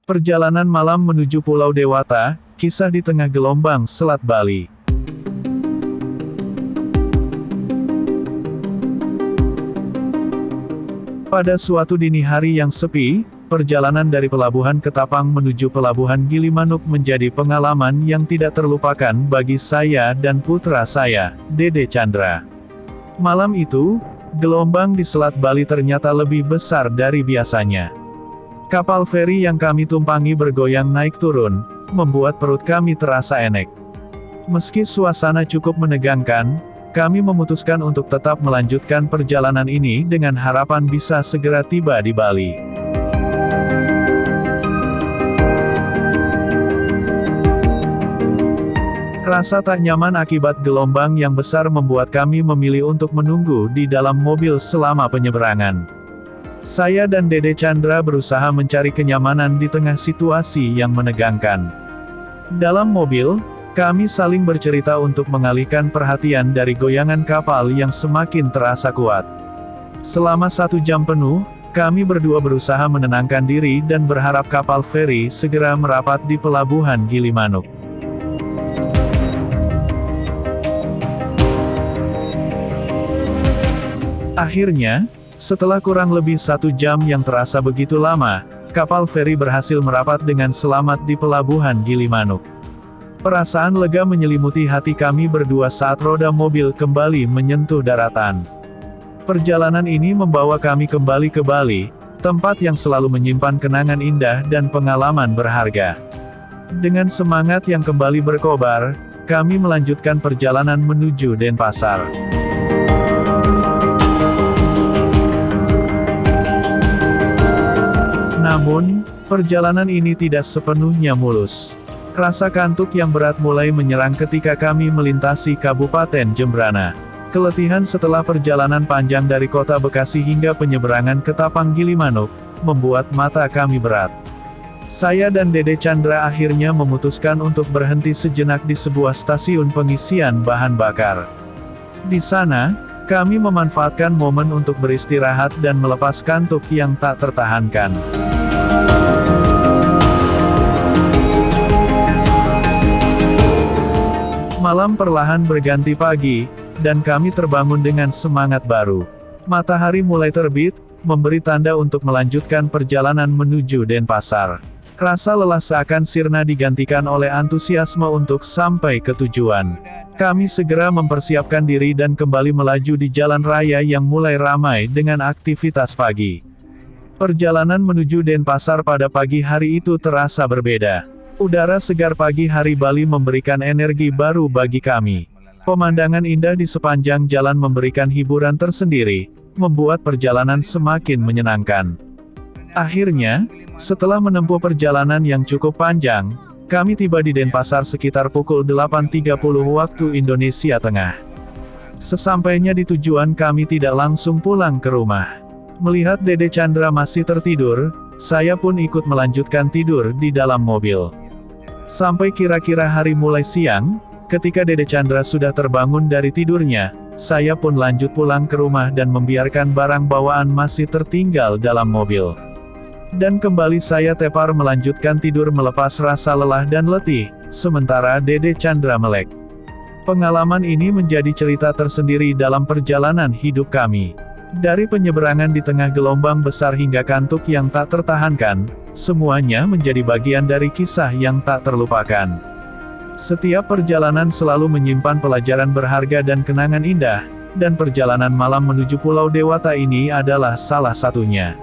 Perjalanan malam menuju Pulau Dewata, kisah di tengah gelombang Selat Bali. Pada suatu dini hari yang sepi, perjalanan dari Pelabuhan Ketapang menuju Pelabuhan Gilimanuk menjadi pengalaman yang tidak terlupakan bagi saya dan putra saya, Dede Chandra. Malam itu, gelombang di Selat Bali ternyata lebih besar dari biasanya. Kapal feri yang kami tumpangi bergoyang naik turun, membuat perut kami terasa enek. Meski suasana cukup menegangkan, kami memutuskan untuk tetap melanjutkan perjalanan ini dengan harapan bisa segera tiba di Bali. Rasa tak nyaman akibat gelombang yang besar membuat kami memilih untuk menunggu di dalam mobil selama penyeberangan. Saya dan Dede Chandra berusaha mencari kenyamanan di tengah situasi yang menegangkan. Dalam mobil, kami saling bercerita untuk mengalihkan perhatian dari goyangan kapal yang semakin terasa kuat. Selama 1 jam penuh, kami berdua berusaha menenangkan diri dan berharap kapal feri segera merapat di Pelabuhan Gilimanuk. Akhirnya, setelah kurang lebih 1 jam yang terasa begitu lama, kapal feri berhasil merapat dengan selamat di Pelabuhan Gilimanuk. Perasaan lega menyelimuti hati kami berdua saat roda mobil kembali menyentuh daratan. Perjalanan ini membawa kami kembali ke Bali, tempat yang selalu menyimpan kenangan indah dan pengalaman berharga. Dengan semangat yang kembali berkobar, kami melanjutkan perjalanan menuju Denpasar. Namun, perjalanan ini tidak sepenuhnya mulus. Rasa kantuk yang berat mulai menyerang ketika kami melintasi Kabupaten Jembrana. Keletihan setelah perjalanan panjang dari kota Bekasi hingga penyeberangan Ketapang Gilimanuk, membuat mata kami berat. Saya dan Dede Chandra akhirnya memutuskan untuk berhenti sejenak di sebuah stasiun pengisian bahan bakar. Di sana, kami memanfaatkan momen untuk beristirahat dan melepas kantuk yang tak tertahankan. Malam perlahan berganti pagi, dan kami terbangun dengan semangat baru. Matahari mulai terbit, memberi tanda untuk melanjutkan perjalanan menuju Denpasar. Rasa lelah seakan sirna digantikan oleh antusiasme untuk sampai ke tujuan. Kami segera mempersiapkan diri dan kembali melaju di jalan raya yang mulai ramai dengan aktivitas pagi. Perjalanan menuju Denpasar pada pagi hari itu terasa berbeda. Udara segar pagi hari Bali memberikan energi baru bagi kami. Pemandangan indah di sepanjang jalan memberikan hiburan tersendiri, membuat perjalanan semakin menyenangkan. Akhirnya, setelah menempuh perjalanan yang cukup panjang, kami tiba di Denpasar sekitar pukul 8.30 waktu Indonesia Tengah. Sesampainya di tujuan kami tidak langsung pulang ke rumah. Melihat Dede Chandra masih tertidur, saya pun ikut melanjutkan tidur di dalam mobil. Sampai kira-kira hari mulai siang, ketika Dede Chandra sudah terbangun dari tidurnya, saya pun lanjut pulang ke rumah dan membiarkan barang bawaan masih tertinggal dalam mobil. Dan kembali saya tepar melanjutkan tidur melepas rasa lelah dan letih, sementara Dede Chandra melek. Pengalaman ini menjadi cerita tersendiri dalam perjalanan hidup kami. Dari penyeberangan di tengah gelombang besar hingga kantuk yang tak tertahankan, semuanya menjadi bagian dari kisah yang tak terlupakan. Setiap perjalanan selalu menyimpan pelajaran berharga dan kenangan indah, dan perjalanan malam menuju Pulau Dewata ini adalah salah satunya.